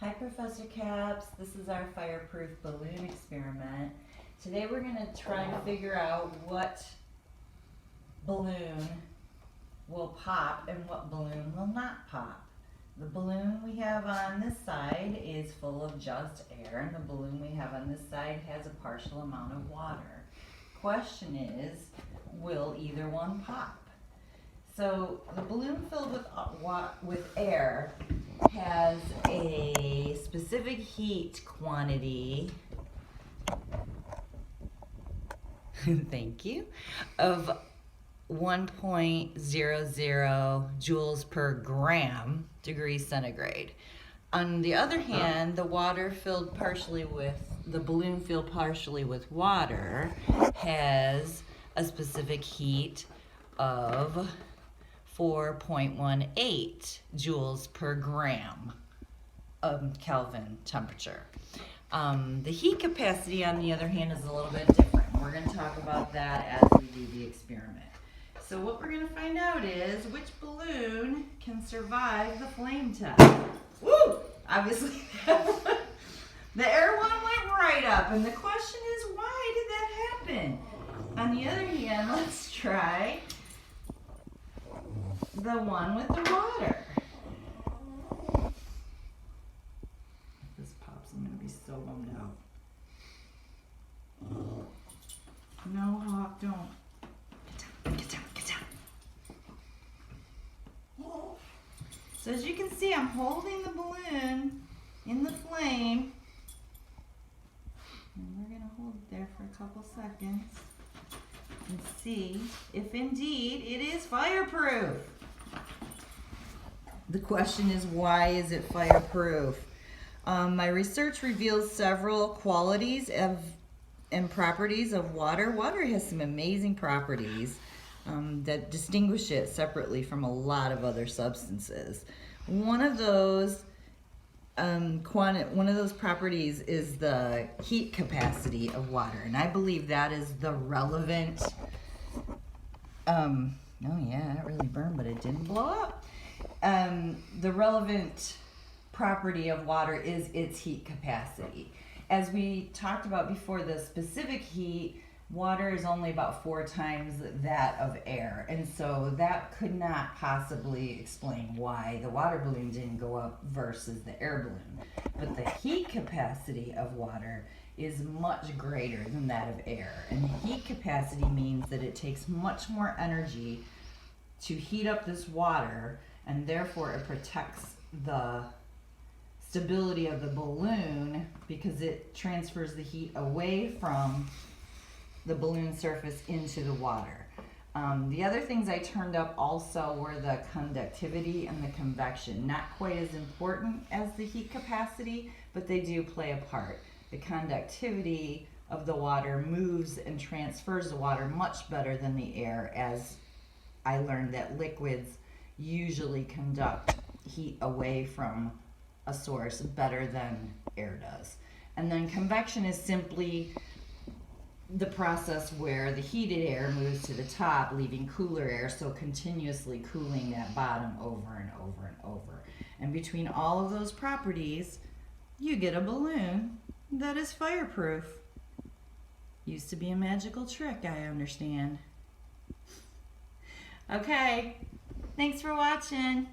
Hi Professor Caps, this is our fireproof balloon experiment. Today we're going to try to figure out what balloon will pop and what balloon will not pop. The balloon we have on this side is full of just air, and the balloon we have on this side has a partial amount of water. Question is, will either one pop? So the balloon filled with air has a specific heat quantity, thank you, of 1.00 joules per gram degrees centigrade. On the other hand, the balloon filled partially with water has a specific heat of 4.18 joules per gram of Kelvin temperature. The heat capacity, on the other hand, is a little bit different. We're going to talk about that as we do the experiment. So what we're going to find out is which balloon can survive the flame test. Woo! Obviously, the air one went right up, and the question is, why did that happen? On the other hand, let's try the one with the water. If this pops, I'm going to be so bummed out. No, Hawk, don't. Get down. So as you can see, I'm holding the balloon in the flame. And we're going to hold it there for a couple seconds and see if indeed it is fireproof. The question is, why is it fireproof? My research reveals several qualities and properties of water. Water has some amazing properties that distinguish it separately from a lot of other substances. One of those properties is the heat capacity of water, and I believe that is the relevant. Oh yeah, that really burned, but it didn't blow up. The relevant property of water is its heat capacity. As we talked about before, the specific heat, water is only about 4 times that of air, and so that could not possibly explain why the water balloon didn't go up versus the air balloon. But the heat capacity of water is much greater than that of air, and heat capacity means that it takes much more energy to heat up this water, and therefore it protects the stability of the balloon because it transfers the heat away from the balloon surface into the water. The other things I turned up also were the conductivity and the convection. Not quite as important as the heat capacity, but they do play a part. The conductivity of the water moves and transfers the water much better than the air, as I learned that liquids usually conduct heat away from a source better than air does. And then convection is simply the process where the heated air moves to the top, leaving cooler air, so continuously cooling that bottom over and over and over. And between all of those properties, you get a balloon that is fireproof. Used to be a magical trick, I understand. Okay, thanks for watching.